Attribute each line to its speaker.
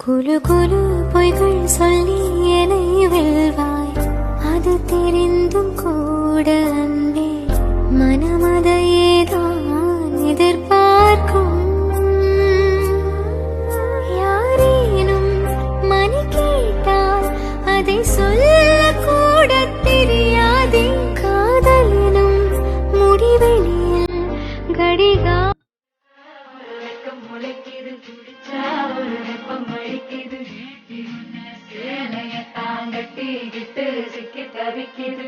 Speaker 1: குலு குலு பொய்கள் சொல்லி என்னை வெல்வாய், அது தெரிந்தும் கூட அன்பே மனமதையேதான் எதிர்பார்க்கும். யாரேனும் மணி கேட்டால் அதை சொல்ல கூட தெரியாதே. காதலினும் முடிவெளியில் கடிகா
Speaker 2: தாங்கட்டி விட்டு சிக்கி தவிக்கிது.